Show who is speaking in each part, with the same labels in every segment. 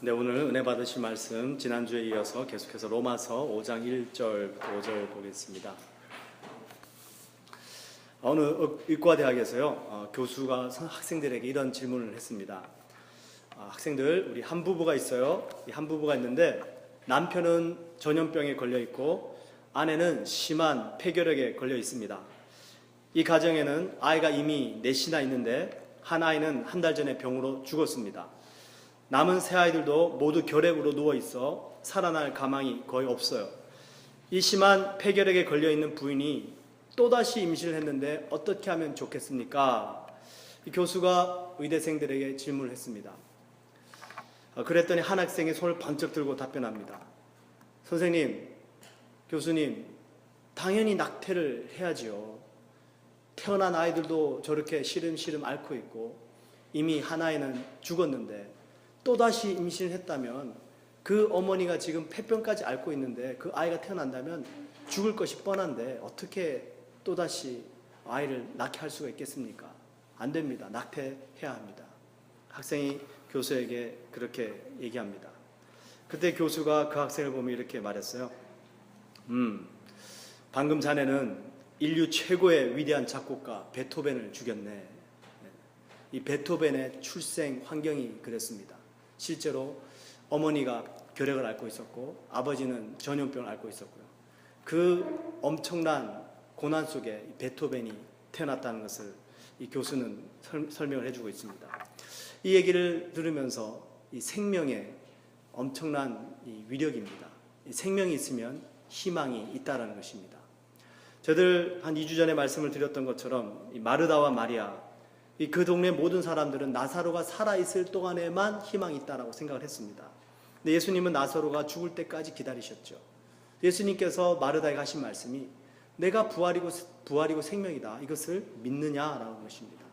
Speaker 1: 네, 오늘 은혜 받으실 말씀 지난주에 이어서 계속해서 로마서 5장 1절 5절 보겠습니다. 어느 의과대학에서요 교수가 학생들에게 이런 질문을 했습니다. 학생들, 우리 한 부부가 있어요. 이 한 부부가 있는데 남편은 전염병에 걸려 있고 아내는 심한 폐결핵에 걸려 있습니다. 이 가정에는 아이가 이미 넷이나 있는데 한 아이는 한 달 전에 병으로 죽었습니다. 남은 세 아이들도 모두 결핵으로 누워 있어 살아날 가망이 거의 없어요. 이 심한 폐결핵에 걸려 있는 부인이 또다시 임신을 했는데 어떻게 하면 좋겠습니까? 이 교수가 의대생들에게 질문을 했습니다. 그랬더니 한 학생이 손을 번쩍 들고 답변합니다. 선생님, 교수님, 당연히 낙태를 해야지요. 태어난 아이들도 저렇게 시름시름 앓고 있고 이미 한 아이는 죽었는데 또다시 임신을 했다면 그 어머니가 지금 폐병까지 앓고 있는데 그 아이가 태어난다면 죽을 것이 뻔한데 어떻게 또다시 아이를 낳게 할 수가 있겠습니까? 안 됩니다. 낙태해야 합니다. 학생이 교수에게 그렇게 얘기합니다. 그때 교수가 그 학생을 보며 이렇게 말했어요. 방금 자네는 인류 최고의 위대한 작곡가 베토벤을 죽였네. 이 베토벤의 출생 환경이 그랬습니다. 실제로 어머니가 결핵을 앓고 있었고 아버지는 전염병을 앓고 있었고요. 그 엄청난 고난 속에 베토벤이 태어났다는 것을 이 교수는 설명을 해주고 있습니다. 이 얘기를 들으면서 이 생명의 엄청난 이 위력입니다. 이 생명이 있으면 희망이 있다는 것입니다. 저들 한 2주 전에 말씀을 드렸던 것처럼 이 마르다와 마리아, 그 동네 모든 사람들은 나사로가 살아있을 동안에만 희망이 있다라고 생각을 했습니다. 근데 예수님은 나사로가 죽을 때까지 기다리셨죠. 예수님께서 마르다에게 하신 말씀이 내가 부활이고 생명이다. 이것을 믿느냐라는 것입니다.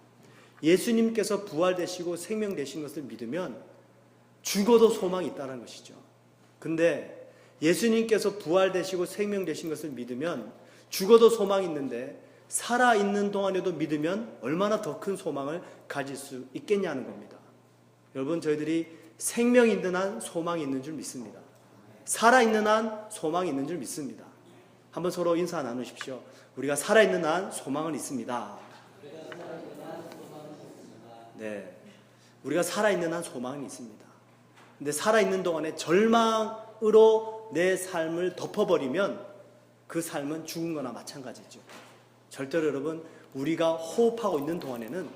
Speaker 1: 예수님께서 부활되시고 생명되신 것을 믿으면 죽어도 소망이 있다는 것이죠. 근데 예수님께서 부활되시고 생명되신 것을 믿으면 죽어도 소망이 있는데 살아있는 동안에도 믿으면 얼마나 더 큰 소망을 가질 수 있겠냐는 겁니다. 여러분, 저희들이 생명이 있는 한 소망이 있는 줄 믿습니다. 살아있는 한 소망이 있는 줄 믿습니다. 한번 서로 인사 나누십시오. 우리가 살아있는 한 소망은 있습니다. 네, 우리가 살아있는 한 소망은 있습니다. 근데 살아있는 동안에 절망으로 내 삶을 덮어버리면 그 삶은 죽은 거나 마찬가지죠. 절대로 여러분, 우리가 호흡하고 있는 동안에는,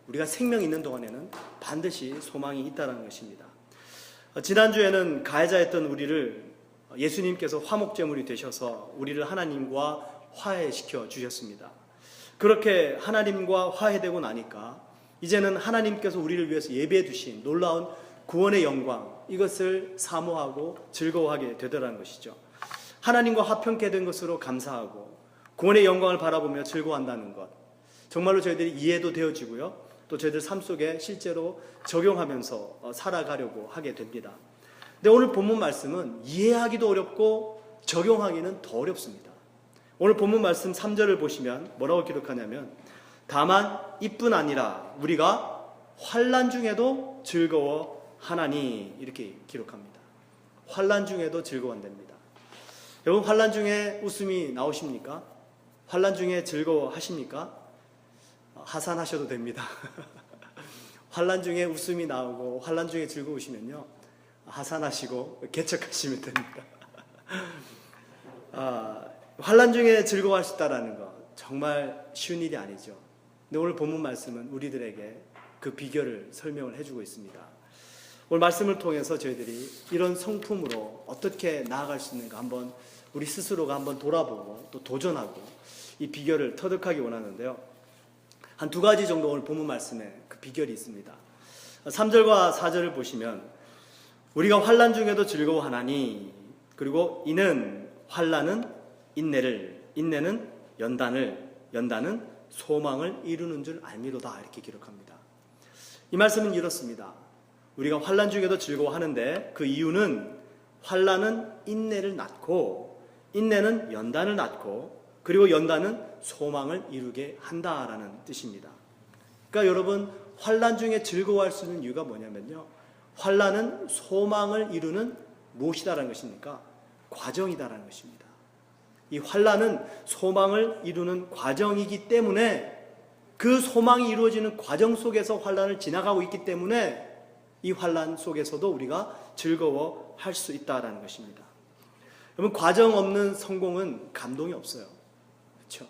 Speaker 1: 우리가 생명이 있는 동안에는 반드시 소망이 있다는 것입니다. 지난주에는 가해자였던 우리를 예수님께서 화목제물이 되셔서 우리를 하나님과 화해시켜 주셨습니다. 그렇게 하나님과 화해되고 나니까 이제는 하나님께서 우리를 위해서 예배해 두신 놀라운 구원의 영광, 이것을 사모하고 즐거워하게 되더라는 것이죠. 하나님과 화평케 된 것으로 감사하고 구원의 영광을 바라보며 즐거워한다는 것, 정말로 저희들이 이해도 되어지고요, 또 저희들 삶 속에 실제로 적용하면서 살아가려고 하게 됩니다. 근데 오늘 본문 말씀은 이해하기도 어렵고 적용하기는 더 어렵습니다. 오늘 본문 말씀 3절을 보시면 뭐라고 기록하냐면 다만 이뿐 아니라 우리가 환난 중에도 즐거워하나니, 이렇게 기록합니다. 환난 중에도 즐거워한답니다. 여러분, 환난 중에 웃음이 나오십니까? 환난 중에 즐거워하십니까? 하산하셔도 됩니다. 환난 중에 웃음이 나오고 환난 중에 즐거우시면요, 하산하시고 개척하시면 됩니다. 환난 중에 즐거워할 수 있다는 거 정말 쉬운 일이 아니죠. 근데 오늘 본문 말씀은 우리들에게 그 비결을 설명을 해주고 있습니다. 오늘 말씀을 통해서 저희들이 이런 성품으로 어떻게 나아갈 수 있는가 한번 우리 스스로가 한번 돌아보고 또 도전하고 이 비결을 터득하기 원하는데요. 한 두 가지 정도 오늘 본문 말씀에 그 비결이 있습니다. 3절과 4절을 보시면 우리가 환난 중에도 즐거워하나니, 그리고 이는 환난은 인내를, 인내는 연단을, 연단은 소망을 이루는 줄 알미로다, 이렇게 기록합니다. 이 말씀은 이렇습니다. 우리가 환난 중에도 즐거워하는데 그 이유는 환난은 인내를 낳고 인내는 연단을 낳고 그리고 연단은 소망을 이루게 한다라는 뜻입니다. 그러니까 여러분, 환난 중에 즐거워할 수 있는 이유가 뭐냐면요, 환난은 소망을 이루는 무엇이다라는 것입니까? 과정이다라는 것입니다. 이 환난은 소망을 이루는 과정이기 때문에 그 소망이 이루어지는 과정 속에서 환난을 지나가고 있기 때문에 이 환난 속에서도 우리가 즐거워할 수 있다라는 것입니다. 여러분, 과정 없는 성공은 감동이 없어요. 그렇죠?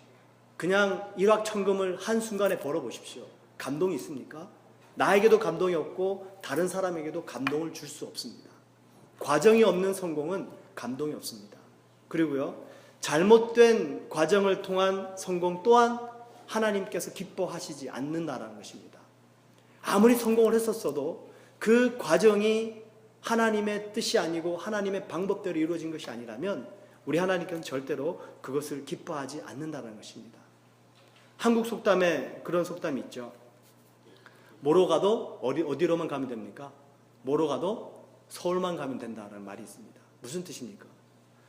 Speaker 1: 그냥 일확천금을 한순간에 벌어보십시오. 감동이 있습니까? 나에게도 감동이 없고 다른 사람에게도 감동을 줄 수 없습니다. 과정이 없는 성공은 감동이 없습니다. 그리고요, 잘못된 과정을 통한 성공 또한 하나님께서 기뻐하시지 않는다라는 것입니다. 아무리 성공을 했었어도 그 과정이 하나님의 뜻이 아니고 하나님의 방법대로 이루어진 것이 아니라면 우리 하나님께서는 절대로 그것을 기뻐하지 않는다는 것입니다. 한국 속담에 그런 속담이 있죠. 뭐로 가도 어디로만 가면 됩니까? 뭐로 가도 서울만 가면 된다는 말이 있습니다. 무슨 뜻입니까?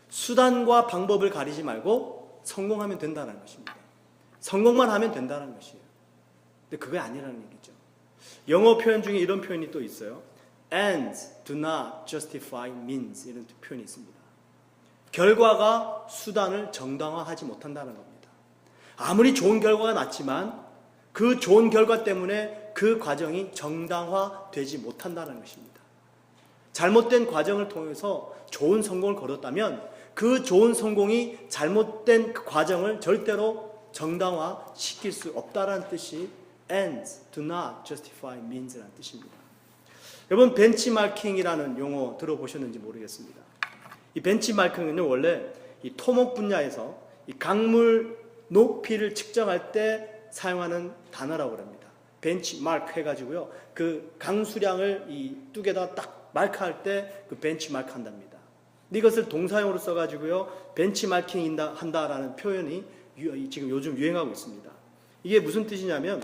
Speaker 1: 수단과 방법을 가리지 말고 성공하면 된다는 것입니다. 성공만 하면 된다는 것이에요. 근데 그게 아니라는 얘기죠. 영어 표현 중에 이런 표현이 또 있어요. Ends do not justify means, 이런 표현이 있습니다. 결과가 수단을 정당화하지 못한다는 겁니다. 아무리 좋은 결과가 났지만 그 좋은 결과 때문에 그 과정이 정당화되지 못한다는 것입니다. 잘못된 과정을 통해서 좋은 성공을 거뒀다면 그 좋은 성공이 잘못된 그 과정을 절대로 정당화시킬 수 없다라는 뜻이 ends do not justify means라는 뜻입니다. 여러분, 벤치마킹이라는 용어 들어보셨는지 모르겠습니다. 이 벤치마킹은 원래 이 토목 분야에서 이 강물 높이를 측정할 때 사용하는 단어라고 합니다. 벤치마크 해가지고요, 그 강수량을 이 뚝에다 딱 마크할 때 그 벤치마크 한답니다. 이것을 동사용으로 써가지고요, 벤치마킹 한다라는 표현이 지금 요즘 유행하고 있습니다. 이게 무슨 뜻이냐면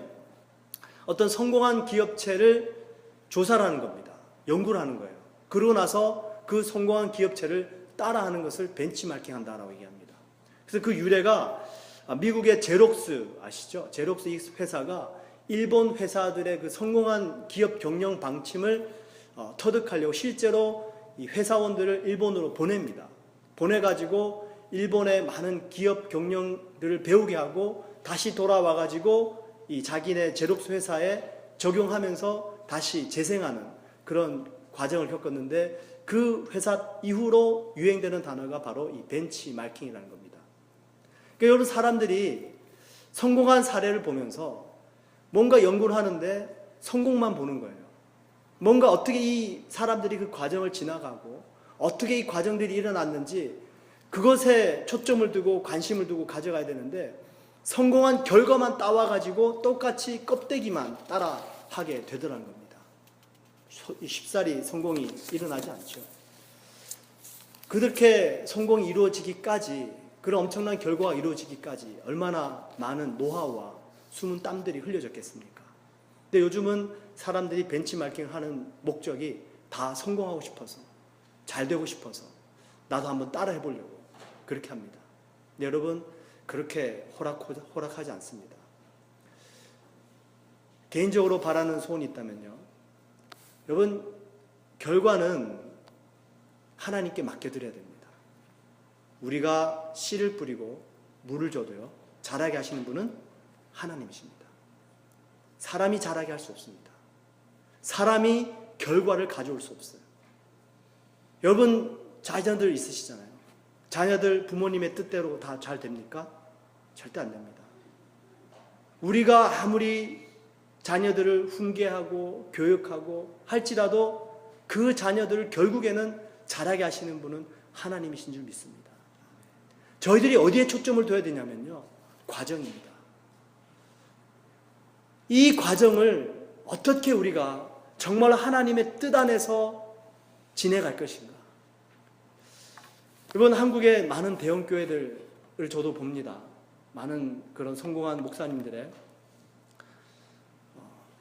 Speaker 1: 어떤 성공한 기업체를 조사를 하는 겁니다. 연구를 하는 거예요. 그러고 나서 그 성공한 기업체를 따라하는 것을 벤치마킹 한다라고 얘기합니다. 그래서 그 유래가 미국의 제록스 아시죠? 제록스 이 회사가 일본 회사들의 그 성공한 기업 경영 방침을 터득하려고 실제로 이 회사원들을 일본으로 보냅니다. 보내가지고 일본의 많은 기업 경영들을 배우게 하고 다시 돌아와가지고 이 자기네 제록스 회사에 적용하면서 다시 재생하는 그런 과정을 겪었는데 그 회사 이후로 유행되는 단어가 바로 이 벤치마킹이라는 겁니다. 그러니까 여러분, 사람들이 성공한 사례를 보면서 뭔가 연구를 하는데 성공만 보는 거예요. 뭔가 어떻게 이 사람들이 그 과정을 지나가고 어떻게 이 과정들이 일어났는지 그것에 초점을 두고 관심을 두고 가져가야 되는데 성공한 결과만 따와가지고 똑같이 껍데기만 따라하게 되더라는 겁니다. 쉽사리 성공이 일어나지 않죠. 그렇게 성공이 이루어지기까지, 그런 엄청난 결과가 이루어지기까지 얼마나 많은 노하우와 숨은 땀들이 흘려졌겠습니까? 근데 요즘은 사람들이 벤치마킹 하는 목적이 다 성공하고 싶어서, 잘 되고 싶어서, 나도 한번 따라 해보려고 그렇게 합니다. 근데 여러분, 그렇게 호락하지 않습니다. 개인적으로 바라는 소원이 있다면요, 여러분, 결과는 하나님께 맡겨드려야 됩니다. 우리가 씨를 뿌리고 물을 줘도요, 자라게 하시는 분은 하나님이십니다. 사람이 자라게 할 수 없습니다. 사람이 결과를 가져올 수 없어요. 여러분, 자녀들 있으시잖아요. 자녀들 부모님의 뜻대로 다 잘 됩니까? 절대 안 됩니다. 우리가 아무리 자녀들을 훈계하고 교육하고 할지라도 그 자녀들을 결국에는 자라게 하시는 분은 하나님이신 줄 믿습니다. 저희들이 어디에 초점을 둬야 되냐면요, 과정입니다. 이 과정을 어떻게 우리가 정말 하나님의 뜻 안에서 지내갈 것인가. 이번 한국의 많은 대형교회들을 저도 봅니다. 많은 그런 성공한 목사님들의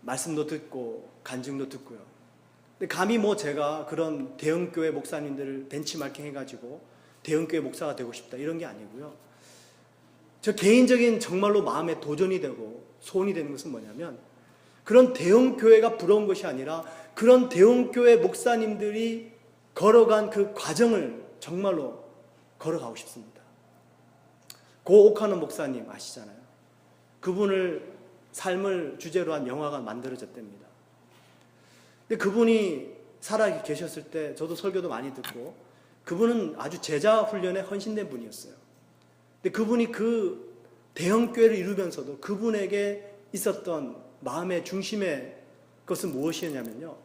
Speaker 1: 말씀도 듣고 간증도 듣고요. 근데 감히 제가 그런 대형교회 목사님들을 벤치마킹 해가지고 대형교회 목사가 되고 싶다 이런 게 아니고요. 저 개인적인 정말로 마음에 도전이 되고 소원이 되는 것은 뭐냐면 그런 대형 교회가 부러운 것이 아니라 그런 대형 교회 목사님들이 걸어간 그 과정을 정말로 걸어가고 싶습니다. 고 오카노 목사님 아시잖아요. 그분을 삶을 주제로 한 영화가 만들어졌답니다. 근데 그분이 살아 계셨을 때 저도 설교도 많이 듣고, 그분은 아주 제자 훈련에 헌신된 분이었어요. 근데 그분이 그 대형 교회를 이루면서도 그분에게 있었던 마음의 중심의 것은 무엇이었냐면요,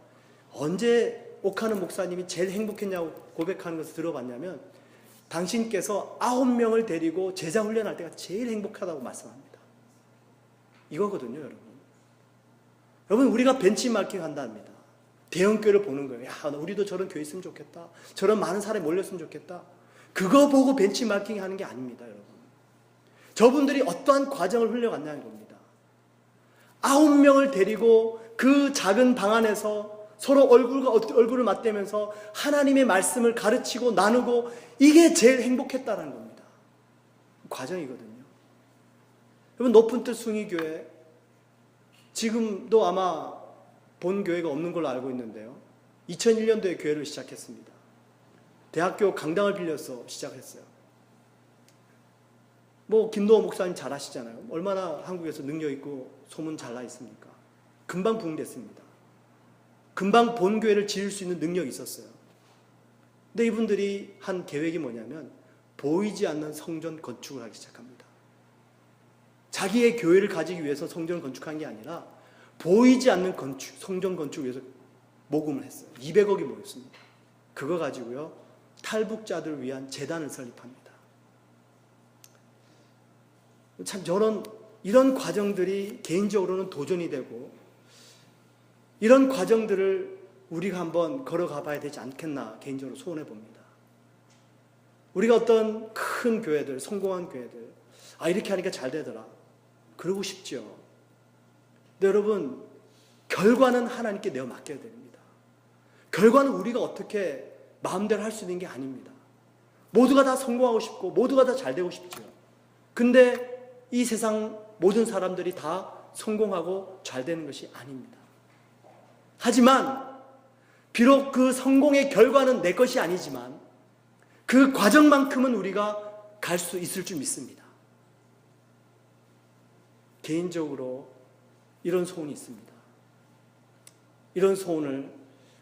Speaker 1: 언제 오카노 목사님이 제일 행복했냐고 고백하는 것을 들어봤냐면, 당신께서 9명을 데리고 제자 훈련할 때가 제일 행복하다고 말씀합니다. 이거거든요, 여러분. 여러분, 우리가 벤치마킹 한답니다. 대형 교회를 보는 거예요. 야, 우리도 저런 교회 있으면 좋겠다. 저런 많은 사람이 몰렸으면 좋겠다. 그거 보고 벤치마킹 하는 게 아닙니다, 여러분. 저분들이 어떠한 과정을 흘려갔냐는 겁니다. 9명을 데리고 그 작은 방 안에서 서로 얼굴과 얼굴을 맞대면서 하나님의 말씀을 가르치고 나누고, 이게 제일 행복했다는 겁니다. 과정이거든요. 여러분, 높은 뜻 숭의교회, 지금도 아마 본 교회가 없는 걸로 알고 있는데요, 2001년도에 교회를 시작했습니다. 대학교 강당을 빌려서 시작했어요. 김도호 목사님 잘 아시잖아요. 얼마나 한국에서 능력 있고 소문 잘 나 있습니까? 금방 부흥됐습니다. 금방 본 교회를 지을 수 있는 능력이 있었어요. 근데 이분들이 한 계획이 뭐냐면, 보이지 않는 성전 건축을 하기 시작합니다. 자기의 교회를 가지기 위해서 성전을 건축한 게 아니라 보이지 않는 성전 건축을 위해서 모금을 했어요. 200억이 모였습니다. 그거 가지고요, 탈북자들을 위한 재단을 설립합니다. 참 이런 과정들이 개인적으로는 도전이 되고, 이런 과정들을 우리가 한번 걸어가 봐야 되지 않겠나 개인적으로 소원해 봅니다. 우리가 어떤 큰 교회들, 성공한 교회들, 이렇게 하니까 잘 되더라, 그러고 싶죠. 근데 여러분, 결과는 하나님께 내어 맡겨야 됩니다. 결과는 우리가 어떻게 마음대로 할 수 있는 게 아닙니다. 모두가 다 성공하고 싶고 모두가 다 잘 되고 싶죠. 근데 이 세상 모든 사람들이 다 성공하고 잘 되는 것이 아닙니다. 하지만 비록 그 성공의 결과는 내 것이 아니지만 그 과정만큼은 우리가 갈 수 있을 줄 믿습니다. 개인적으로 이런 소원이 있습니다. 이런 소원을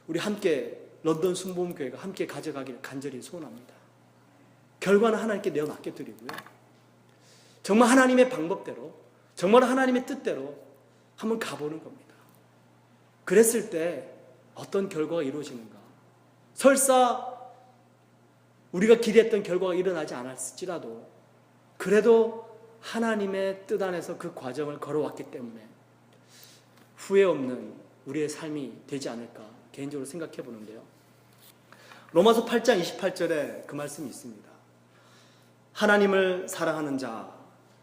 Speaker 1: 우리 함께 런던 순복음교회가 함께 가져가기를 간절히 소원합니다. 결과는 하나님께 내어 맡겨드리고요, 정말 하나님의 방법대로, 정말 하나님의 뜻대로 한번 가보는 겁니다. 그랬을 때 어떤 결과가 이루어지는가? 설사 우리가 기대했던 결과가 일어나지 않았을지라도 그래도 하나님의 뜻 안에서 그 과정을 걸어왔기 때문에 후회 없는 우리의 삶이 되지 않을까 개인적으로 생각해 보는데요. 로마서 8장 28절에 그 말씀이 있습니다. 하나님을 사랑하는 자,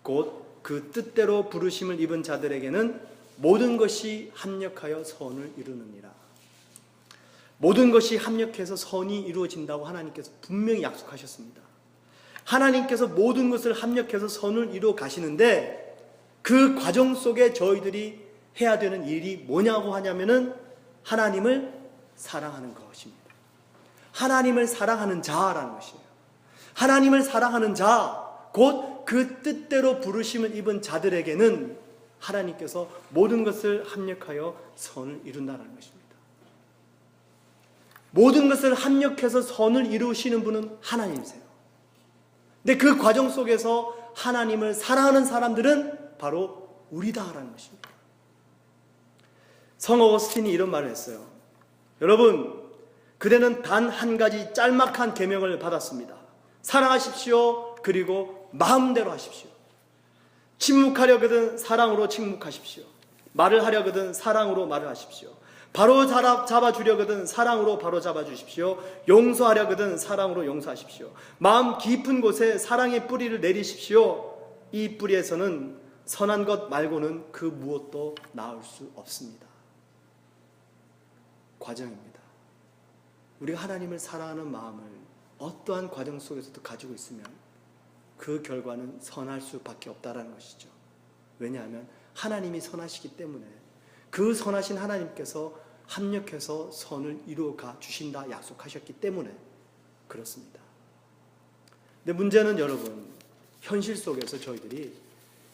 Speaker 1: 곧 그 뜻대로 부르심을 입은 자들에게는 모든 것이 합력하여 선을 이루느니라. 모든 것이 합력해서 선이 이루어진다고 하나님께서 분명히 약속하셨습니다. 하나님께서 모든 것을 합력해서 선을 이루어 가시는데, 그 과정 속에 저희들이 해야 되는 일이 뭐냐고 하냐면은 하나님을 사랑하는 것입니다. 하나님을 사랑하는 자라는 것이에요. 하나님을 사랑하는 자, 곧 그 뜻대로 부르심을 입은 자들에게는 하나님께서 모든 것을 합력하여 선을 이룬다는 것입니다. 모든 것을 합력해서 선을 이루시는 분은 하나님이세요. 근데 그 과정 속에서 하나님을 사랑하는 사람들은 바로 우리다라는 것입니다. 성 어거스틴이 이런 말을 했어요. 여러분, 그대는 단 한 가지 짤막한 계명을 받았습니다. 사랑하십시오. 그리고 마음대로 하십시오. 침묵하려거든 사랑으로 침묵하십시오. 말을 하려거든 사랑으로 말을 하십시오. 바로 잡아주려거든 사랑으로 바로 잡아주십시오. 용서하려거든 사랑으로 용서하십시오. 마음 깊은 곳에 사랑의 뿌리를 내리십시오. 이 뿌리에서는 선한 것 말고는 그 무엇도 나올 수 없습니다. 과정입니다. 우리가 하나님을 사랑하는 마음을 어떠한 과정 속에서도 가지고 있으면 그 결과는 선할 수밖에 없다는 것이죠. 왜냐하면 하나님이 선하시기 때문에 그 선하신 하나님께서 합력해서 선을 이루어가 주신다 약속하셨기 때문에 그렇습니다. 근데 문제는 여러분, 현실 속에서 저희들이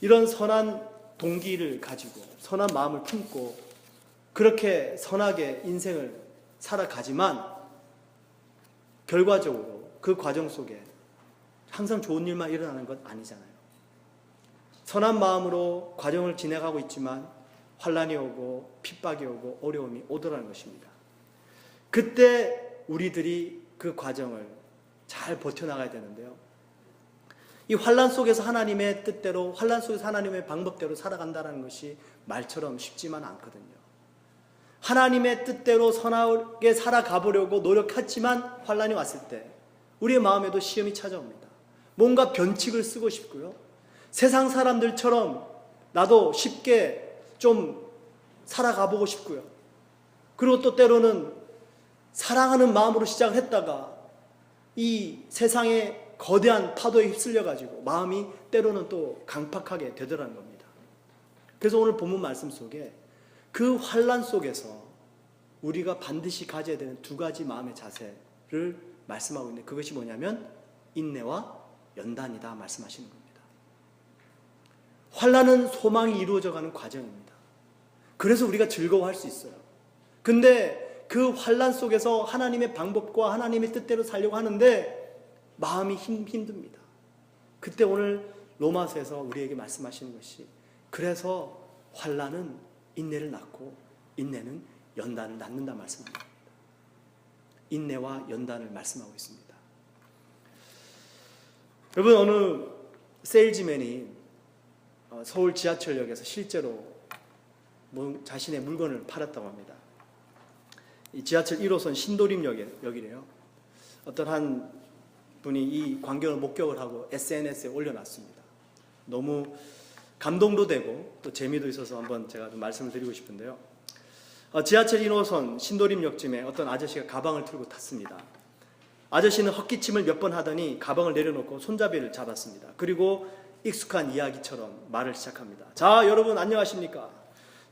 Speaker 1: 이런 선한 동기를 가지고 선한 마음을 품고 그렇게 선하게 인생을 살아가지만 결과적으로 그 과정 속에 항상 좋은 일만 일어나는 건 아니잖아요. 선한 마음으로 과정을 진행하고 있지만 환난이 오고 핍박이 오고 어려움이 오더라는 것입니다. 그때 우리들이 그 과정을 잘 버텨나가야 되는데요. 이 환난 속에서 하나님의 뜻대로, 환난 속에서 하나님의 방법대로 살아간다는 것이 말처럼 쉽지만 않거든요. 하나님의 뜻대로 선하게 살아가보려고 노력했지만 환난이 왔을 때 우리의 마음에도 시험이 찾아옵니다. 뭔가 변칙을 쓰고 싶고요. 세상 사람들처럼 나도 쉽게 좀 살아가보고 싶고요. 그리고 또 때로는 사랑하는 마음으로 시작을 했다가 이 세상의 거대한 파도에 휩쓸려가지고 마음이 때로는 또 강팍하게 되더라는 겁니다. 그래서 오늘 본문 말씀 속에 그 환난 속에서 우리가 반드시 가져야 되는 두 가지 마음의 자세를 말씀하고 있는데 그것이 뭐냐면 인내와 연단이다 말씀하시는 겁니다. 환난은 소망이 이루어져가는 과정입니다. 그래서 우리가 즐거워할 수 있어요. 근데 그 환난 속에서 하나님의 방법과 하나님의 뜻대로 살려고 하는데 마음이 힘듭니다. 그때 오늘 로마서에서 우리에게 말씀하시는 것이 그래서 환난은 인내를 낳고 인내는 연단을 낳는다 말씀합니다. 인내와 연단을 말씀하고 있습니다. 여러분, 어느 세일즈맨이 서울 지하철역에서 실제로 자신의 물건을 팔았다고 합니다. 이 지하철 1호선 신도림역이래요. 어떤 한 분이 이 광경을 목격을 하고 SNS에 올려놨습니다. 너무 감동도 되고 또 재미도 있어서 한번 제가 좀 말씀을 드리고 싶은데요. 지하철 1호선 신도림역쯤에 어떤 아저씨가 가방을 들고 탔습니다. 아저씨는 헛기침을 몇 번 하더니 가방을 내려놓고 손잡이를 잡았습니다. 그리고 익숙한 이야기처럼 말을 시작합니다. 자, 여러분 안녕하십니까?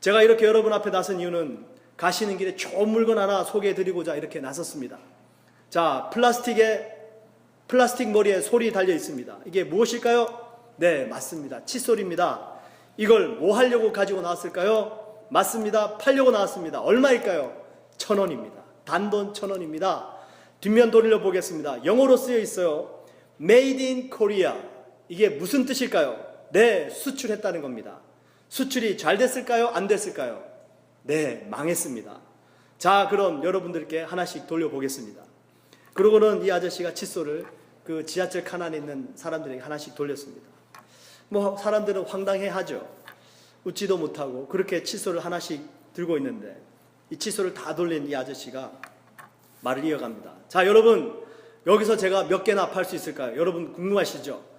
Speaker 1: 제가 이렇게 여러분 앞에 나선 이유는 가시는 길에 좋은 물건 하나 소개해드리고자 이렇게 나섰습니다. 자, 플라스틱 머리에 솔이 달려 있습니다. 이게 무엇일까요? 네, 맞습니다. 칫솔입니다. 이걸 뭐 하려고 가지고 나왔을까요? 맞습니다. 팔려고 나왔습니다. 얼마일까요? 1,000원입니다. 단돈 1,000원입니다. 뒷면 돌려보겠습니다. 영어로 쓰여 있어요. Made in Korea. 이게 무슨 뜻일까요? 네, 수출했다는 겁니다. 수출이 잘 됐을까요? 안 됐을까요? 네, 망했습니다. 자, 그럼 여러분들께 하나씩 돌려보겠습니다. 그러고는 이 아저씨가 칫솔을 그 지하철 칸 안에 있는 사람들에게 하나씩 돌렸습니다. 사람들은 황당해하죠. 웃지도 못하고 그렇게 칫솔을 하나씩 들고 있는데 이 칫솔을 다 돌린 이 아저씨가 말을 이어갑니다. 자, 여러분 여기서 제가 몇 개나 팔 수 있을까요? 여러분 궁금하시죠?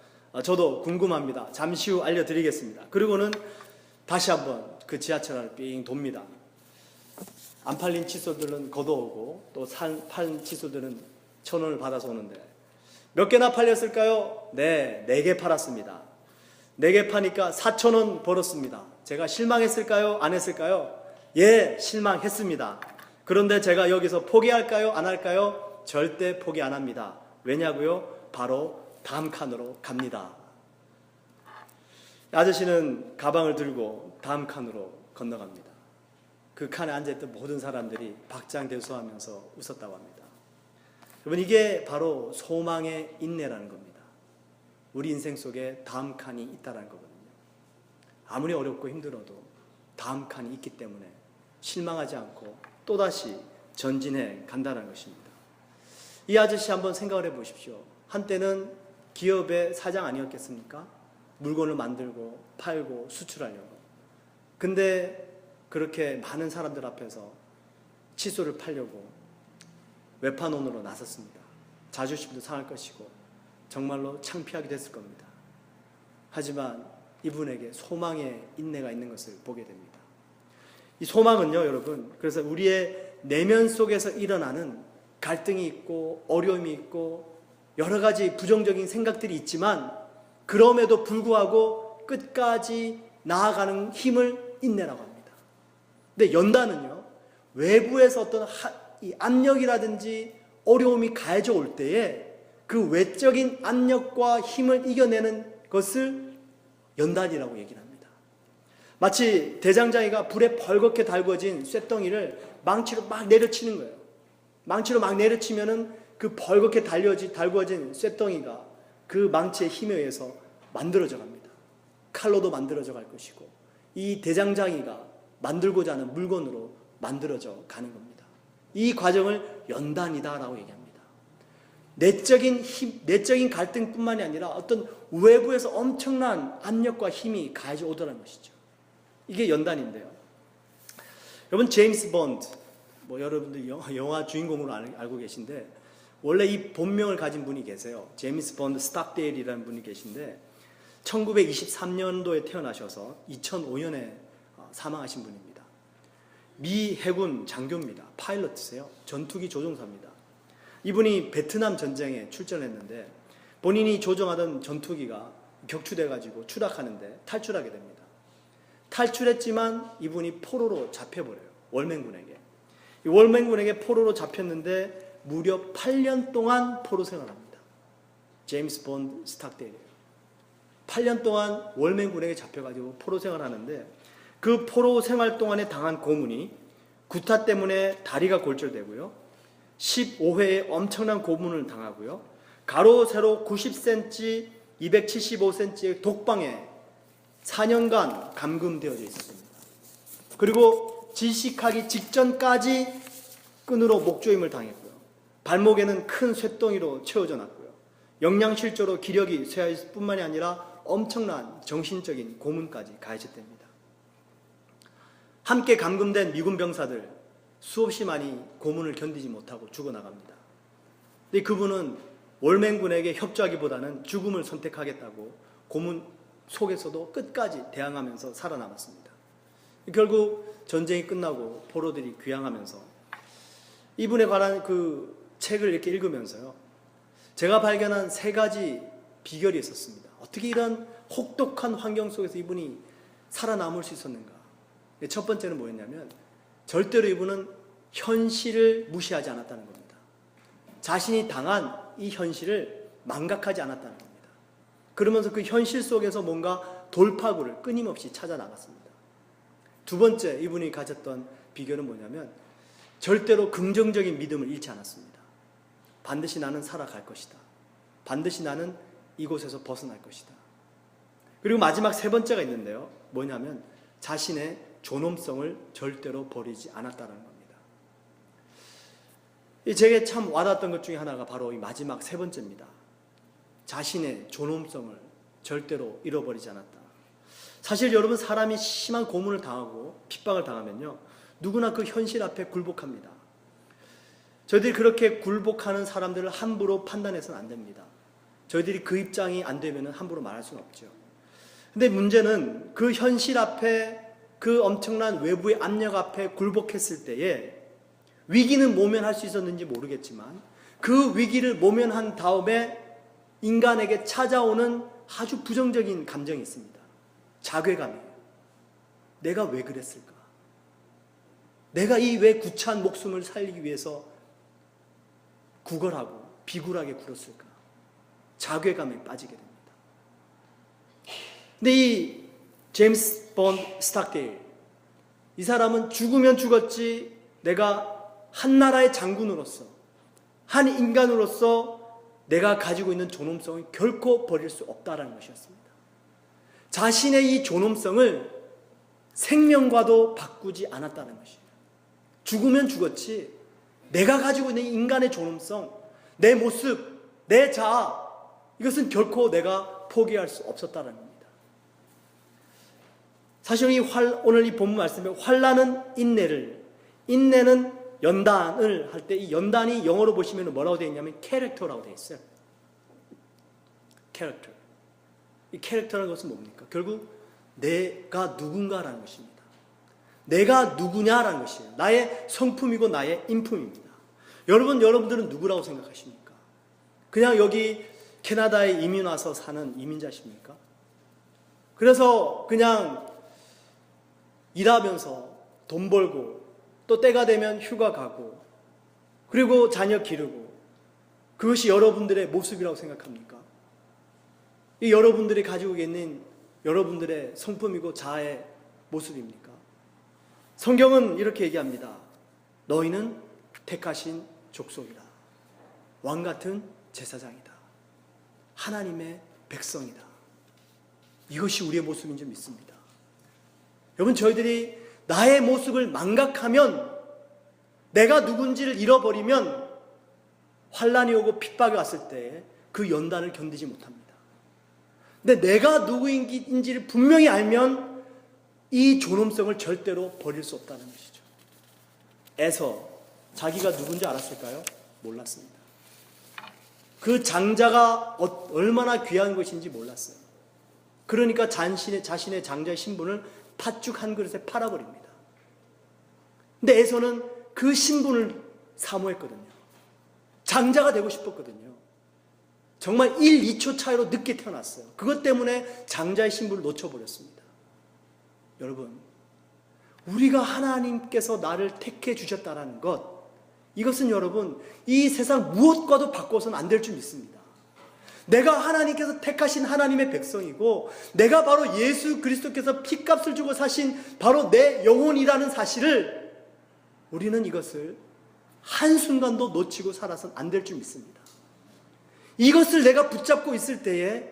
Speaker 1: 저도 궁금합니다. 잠시 후 알려드리겠습니다. 그리고는 다시 한번 그 지하철 안을 삥 돕니다. 안 팔린 칫솔들은 걷어오고 또 팔린 칫솔들은 1,000원을 받아서 오는데 몇 개나 팔렸을까요? 네, 4개 팔았습니다. 4개 파니까 4,000원 벌었습니다. 제가 실망했을까요? 안 했을까요? 예, 실망했습니다. 그런데 제가 여기서 포기할까요? 안 할까요? 절대 포기 안 합니다. 왜냐고요? 바로 다음 칸으로 갑니다. 아저씨는 가방을 들고 다음 칸으로 건너갑니다. 그 칸에 앉아있던 모든 사람들이 박장대소하면서 웃었다고 합니다. 여러분, 이게 바로 소망의 인내라는 겁니다. 우리 인생 속에 다음 칸이 있다는 거거든요. 아무리 어렵고 힘들어도 다음 칸이 있기 때문에 실망하지 않고 또다시 전진해 간다는 것입니다. 이 아저씨 한번 생각을 해보십시오. 한때는 기업의 사장 아니었겠습니까? 물건을 만들고 팔고 수출하려고. 근데 그렇게 많은 사람들 앞에서 칫솔을 팔려고 외판원으로 나섰습니다. 자존심도 상할 것이고 정말로 창피하게 됐을 겁니다. 하지만 이분에게 소망의 인내가 있는 것을 보게 됩니다. 이 소망은요, 여러분, 그래서 우리의 내면 속에서 일어나는 갈등이 있고 어려움이 있고 여러 가지 부정적인 생각들이 있지만 그럼에도 불구하고 끝까지 나아가는 힘을 인내라고 합니다. 근데 연단은요, 외부에서 어떤 이 압력이라든지 어려움이 가해져 올 때에 그 외적인 압력과 힘을 이겨내는 것을 연단이라고 얘기를 합니다. 마치 대장장이가 불에 벌겋게 달궈진 쇳덩이를 망치로 막 내려치는 거예요. 망치로 막 내려치면은 그 벌겋게 달구어진 쇳덩이가 그 망치의 힘에 의해서 만들어져 갑니다. 칼로도 만들어져 갈 것이고 이 대장장이가 만들고자 하는 물건으로 만들어져 가는 겁니다. 이 과정을 연단이다라고 얘기합니다. 내적인 힘, 내적인 갈등뿐만이 아니라 어떤 외부에서 엄청난 압력과 힘이 가해져 오더라는 것이죠. 이게 연단인데요. 여러분 제임스 본드, 여러분들 영화 주인공으로 알고 계신데 원래 이 본명을 가진 분이 계세요. 제임스 본드 스탁데일이라는 분이 계신데 1923년도에 태어나셔서 2005년에 사망하신 분입니다. 미 해군 장교입니다. 파일럿이세요. 전투기 조종사입니다. 이분이 베트남 전쟁에 출전했는데 본인이 조종하던 전투기가 격추돼가지고 추락하는데 탈출하게 됩니다. 탈출했지만 이분이 포로로 잡혀버려요. 월맹군에게. 이 월맹군에게 포로로 잡혔는데 무려 8년 동안 포로 생활합니다. 제임스 본드 스탁데일이에요. 8년 동안 월맹군에게 잡혀가지고 포로 생활하는데 그 포로 생활 동안에 당한 고문이 구타 때문에 다리가 골절되고요. 15회의 엄청난 고문을 당하고요. 가로 세로 90cm, 275cm의 독방에 4년간 감금되어져 있었습니다. 그리고 질식하기 직전까지 끈으로 목조임을 당했고요. 발목에는 큰 쇳덩이로 채워져 놨고요. 영양실조로 기력이 쇠하였을 뿐만이 아니라 엄청난 정신적인 고문까지 가해졌답니다. 함께 감금된 미군 병사들 수없이 많이 고문을 견디지 못하고 죽어나갑니다. 근데 그분은 월맹군에게 협조하기보다는 죽음을 선택하겠다고 고문 속에서도 끝까지 대항하면서 살아남았습니다. 결국 전쟁이 끝나고 포로들이 귀향하면서 이분에 관한 그 책을 이렇게 읽으면서요, 제가 발견한 3가지 비결이 있었습니다. 어떻게 이런 혹독한 환경 속에서 이분이 살아남을 수 있었는가? 첫 번째는 뭐였냐면 절대로 이분은 현실을 무시하지 않았다는 겁니다. 자신이 당한 이 현실을 망각하지 않았다는 겁니다. 그러면서 그 현실 속에서 뭔가 돌파구를 끊임없이 찾아 나갔습니다. 두 번째 이분이 가졌던 비결은 뭐냐면 절대로 긍정적인 믿음을 잃지 않았습니다. 반드시 나는 살아갈 것이다. 반드시 나는 이곳에서 벗어날 것이다. 그리고 마지막 3번째가 있는데요. 뭐냐면 자신의 존엄성을 절대로 버리지 않았다는 겁니다. 제게 참 와닿았던 것 중에 하나가 바로 이 마지막 3번째입니다. 자신의 존엄성을 절대로 잃어버리지 않았다. 사실 여러분, 사람이 심한 고문을 당하고 핍박을 당하면요, 누구나 그 현실 앞에 굴복합니다. 저희들이 그렇게 굴복하는 사람들을 함부로 판단해서는 안 됩니다. 저희들이 그 입장이 안 되면 함부로 말할 수는 없죠. 근데 문제는 그 현실 앞에, 그 엄청난 외부의 압력 앞에 굴복했을 때에 위기는 모면할 수 있었는지 모르겠지만 그 위기를 모면한 다음에 인간에게 찾아오는 아주 부정적인 감정이 있습니다. 자괴감이에요. 내가 왜 그랬을까? 내가 이 왜 구차한 목숨을 살리기 위해서 구걸하고 비굴하게 굴었을까? 자괴감에 빠지게 됩니다. 근데 이 제임스 본드 스탁데일, 이 사람은 죽으면 죽었지 내가 한 나라의 장군으로서, 한 인간으로서 내가 가지고 있는 존엄성을 결코 버릴 수 없다라는 것이었습니다. 자신의 이 존엄성을 생명과도 바꾸지 않았다는 것이에요. 죽으면 죽었지 내가 가지고 있는 인간의 존엄성, 내 모습, 내 자아, 이것은 결코 내가 포기할 수 없었다는 겁니다. 사실 오늘 이 본문 말씀에 환난은 인내를, 인내는 연단을 할 때 이 연단이 영어로 보시면 뭐라고 되어 있냐면 캐릭터라고 되어 있어요. 캐릭터. 이 캐릭터라는 것은 뭡니까? 결국 내가 누군가라는 것입니다. 내가 누구냐라는 것이에요. 나의 성품이고 나의 인품입니다. 여러분들은 누구라고 생각하십니까? 그냥 여기 캐나다에 이민 와서 사는 이민자십니까? 그래서 그냥 일하면서 돈 벌고 또 때가 되면 휴가 가고 그리고 자녀 기르고 그것이 여러분들의 모습이라고 생각합니까? 이 여러분들이 가지고 있는 여러분들의 성품이고 자아의 모습입니까? 성경은 이렇게 얘기합니다. 너희는 택하신 족속이다. 왕같은 제사장이다. 하나님의 백성이다. 이것이 우리의 모습인 줄 믿습니다. 여러분, 저희들이 나의 모습을 망각하면, 내가 누군지를 잃어버리면 환난이 오고 핍박이 왔을 때 그 연단을 견디지 못합니다. 근데 내가 누구인지를 분명히 알면 이 존엄성을 절대로 버릴 수 없다는 것이죠. 에서 자기가 누군지 알았을까요? 몰랐습니다. 그 장자가 얼마나 귀한 것인지 몰랐어요. 그러니까 자신의 장자의 신분을 팥죽 한 그릇에 팔아버립니다. 근데 에서는 그 신분을 사모했거든요. 장자가 되고 싶었거든요. 정말 1, 2초 차이로 늦게 태어났어요. 그것 때문에 장자의 신분을 놓쳐버렸습니다. 여러분, 우리가 하나님께서 나를 택해 주셨다는 것, 이것은 여러분 이 세상 무엇과도 바꿔서는 안 될 줄 믿습니다. 내가 하나님께서 택하신 하나님의 백성이고 내가 바로 예수 그리스도께서 피값을 주고 사신 바로 내 영혼이라는 사실을 우리는 이것을 한순간도 놓치고 살아서는 안 될 줄 믿습니다. 이것을 내가 붙잡고 있을 때에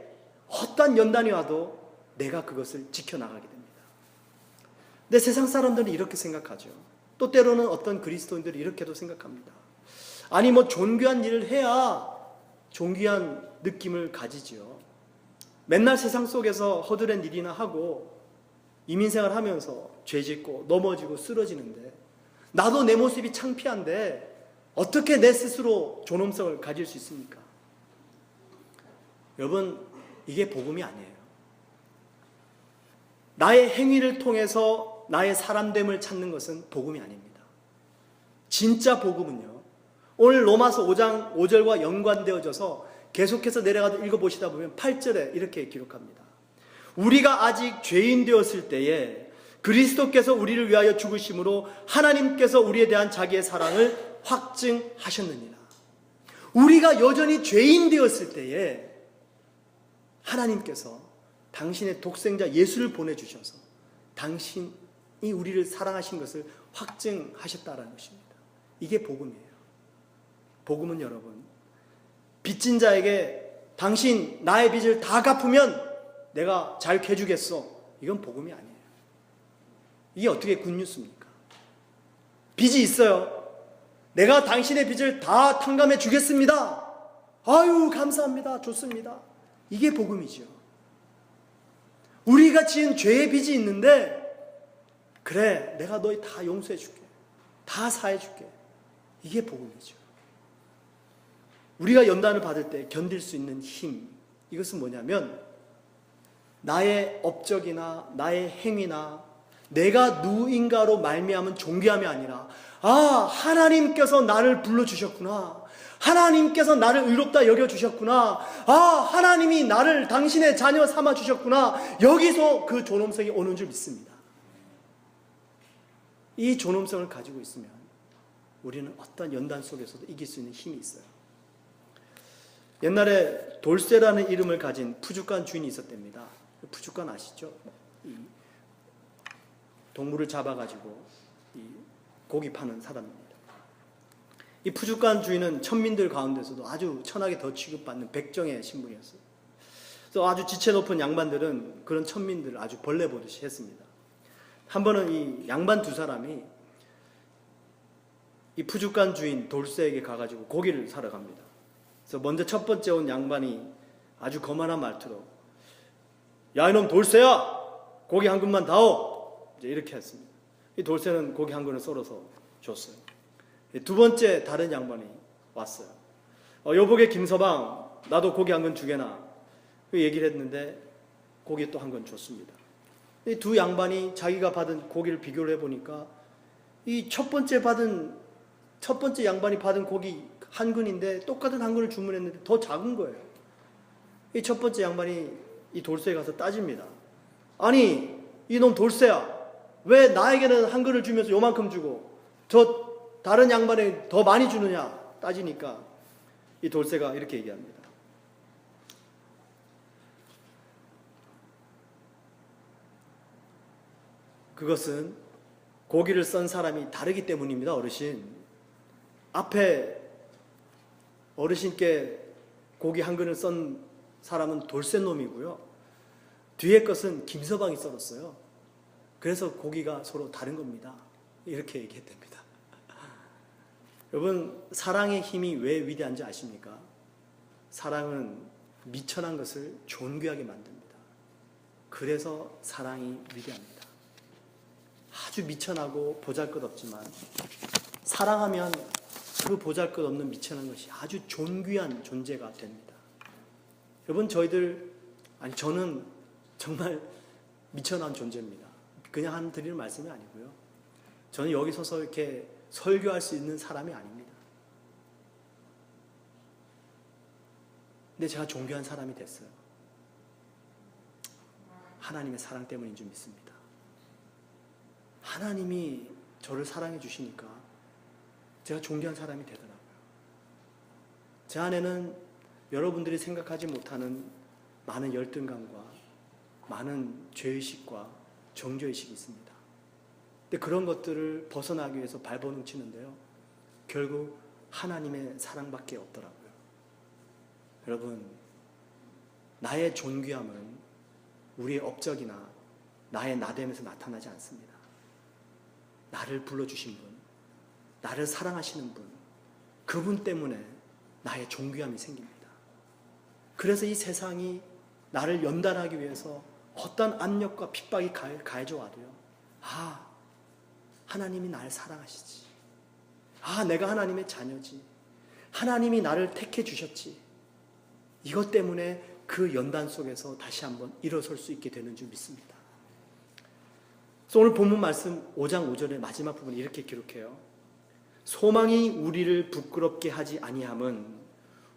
Speaker 1: 어떠한 연단이 와도 내가 그것을 지켜나가게 됩니다. 근데 세상 사람들은 이렇게 생각하죠. 또 때로는 어떤 그리스도인들이 이렇게도 생각합니다. 아니 존귀한 일을 해야 존귀한 느낌을 가지죠. 맨날 세상 속에서 허드렛 일이나 하고 이민생활 하면서 죄짓고 넘어지고 쓰러지는데 나도 내 모습이 창피한데 어떻게 내 스스로 존엄성을 가질 수 있습니까? 여러분, 이게 복음이 아니에요. 나의 행위를 통해서 나의 사람됨을 찾는 것은 복음이 아닙니다. 진짜 복음은요, 오늘 로마서 5장 5절과 연관되어져서 계속해서 내려가서 읽어보시다 보면 8절에 이렇게 기록합니다. 우리가 아직 죄인 되었을 때에 그리스도께서 우리를 위하여 죽으심으로 하나님께서 우리에 대한 자기의 사랑을 확증하셨느니라. 우리가 여전히 죄인 되었을 때에 하나님께서 당신의 독생자 예수를 보내주셔서 당신이 우리를 사랑하신 것을 확증하셨다는 것입니다. 이게 복음이에요. 복음은 여러분, 빚진 자에게 당신 나의 빚을 다 갚으면 내가 잘 해주겠어. 이건 복음이 아니에요. 이게 어떻게 굿뉴스입니까? 빚이 있어요. 내가 당신의 빚을 다 탕감해 주겠습니다. 아유, 감사합니다. 좋습니다. 이게 복음이죠. 우리가 지은 죄의 빚이 있는데 그래, 내가 너희 다 용서해 줄게. 다 사해 줄게. 이게 복음이죠. 우리가 연단을 받을 때 견딜 수 있는 힘, 이것은 뭐냐면 나의 업적이나 나의 행위나 내가 누구인가로 말미암은 존귀함이 아니라 하나님께서 나를 불러주셨구나. 하나님께서 나를 의롭다 여겨주셨구나. 하나님이 나를 당신의 자녀 삼아주셨구나. 여기서 그 존엄성이 오는 줄 믿습니다. 이 존엄성을 가지고 있으면 우리는 어떤 연단 속에서도 이길 수 있는 힘이 있어요. 옛날에 돌쇠라는 이름을 가진 푸주간 주인이 있었답니다. 푸주간 아시죠? 이 동물을 잡아가지고 이 고기 파는 사람입니다. 이 푸주간 주인은 천민들 가운데서도 아주 천하게 더 취급받는 백정의 신분이었어요. 그래서 아주 지체 높은 양반들은 그런 천민들을 아주 벌레 보듯이 했습니다. 한 번은 이 양반 두 사람이 이 푸주간 주인 돌쇠에게 가가지고 고기를 사러 갑니다. 그래서 먼저 첫 번째 온 양반이 아주 거만한 말투로 야, 이놈 돌쇠야! 고기 한 근만 다오! 이제 이렇게 했습니다. 이 돌쇠는 고기 한 근을 썰어서 줬어요. 두 번째 다른 양반이 왔어요. 여보게 김서방, 나도 고기 한 근 주게나. 그 얘기를 했는데 고기 또 한 근 줬습니다. 이 두 양반이 자기가 받은 고기를 비교를 해보니까 이 첫 번째 양반이 받은 고기 한 근인데 똑같은 한 근을 주문했는데 더 작은 거예요. 이 첫 번째 양반이 이 돌쇠에 가서 따집니다. 아니, 이놈 돌쇠야, 왜 나에게는 한 그릇 주면서 요만큼 주고 저 다른 양반에 더 많이 주느냐 따지니까 이 돌쇠가 이렇게 얘기합니다. 그것은 고기를 썬 사람이 다르기 때문입니다. 어르신. 앞에 어르신께 고기 한 그릇 썬 사람은 돌쇠 놈이고요. 뒤에 것은 김서방이 썰었어요. 그래서 고기가 서로 다른 겁니다. 이렇게 얘기했답니다. 여러분, 사랑의 힘이 왜 위대한지 아십니까? 사랑은 미천한 것을 존귀하게 만듭니다. 그래서 사랑이 위대합니다. 아주 미천하고 보잘것없지만 사랑하면 그 보잘것없는 미천한 것이 아주 존귀한 존재가 됩니다. 여러분, 저는 정말 미천한 존재입니다. 그냥 드리는 말씀이 아니고요. 저는 여기 서서 이렇게 설교할 수 있는 사람이 아닙니다. 근데 제가 존귀한 사람이 됐어요. 하나님의 사랑 때문인 줄 믿습니다. 하나님이 저를 사랑해 주시니까 제가 존귀한 사람이 되더라고요. 제 안에는 여러분들이 생각하지 못하는 많은 열등감과 많은 죄의식과 정죄의식이 있습니다. 근데 그런 것들을 벗어나기 위해서 발버둥 치는데요. 결국 하나님의 사랑밖에 없더라고요. 여러분, 나의 존귀함은 우리의 업적이나 나의 나됨에서 나타나지 않습니다. 나를 불러주신 분, 나를 사랑하시는 분, 그분 때문에 나의 존귀함이 생깁니다. 그래서 이 세상이 나를 연단하기 위해서 어떤 압력과 핍박이 가해져 와도요. 하나님이 나를 사랑하시지. 내가 하나님의 자녀지. 하나님이 나를 택해 주셨지. 이것 때문에 그 연단 속에서 다시 한번 일어설 수 있게 되는 줄 믿습니다. 그래서 오늘 본문 말씀 5장 5절의 마지막 부분에 이렇게 기록해요. 소망이 우리를 부끄럽게 하지 아니함은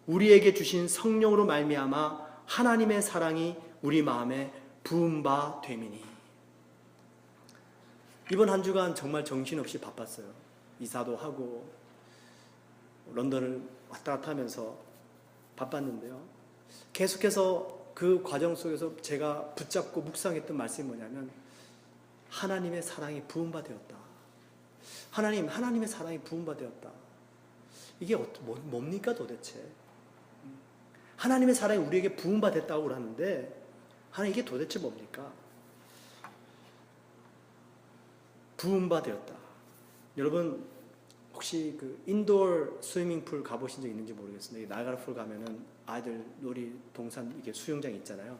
Speaker 1: 우리에게 주신 성령으로 말미암아 하나님의 사랑이 우리 마음에 부은 바 됨이니. 이번 한 주간 정말 정신없이 바빴어요. 이사도 하고 런던을 왔다 갔다 하면서 바빴는데요. 계속해서 그 과정 속에서 제가 붙잡고 묵상했던 말씀이 뭐냐면 하나님의 사랑이 부은 바 되었다. 하나님의 사랑이 부은 바 되었다. 이게 뭡니까 도대체? 하나님의 사랑이 우리에게 부은 바 됐다고 하는데 하나님 이게 도대체 뭡니까? 부은 바 되었다. 여러분 혹시 그 인도어 스위밍풀 가보신 적 있는지 모르겠습니다. 나이아가라풀 가면은 아이들 놀이 동산 이게 수영장 있잖아요.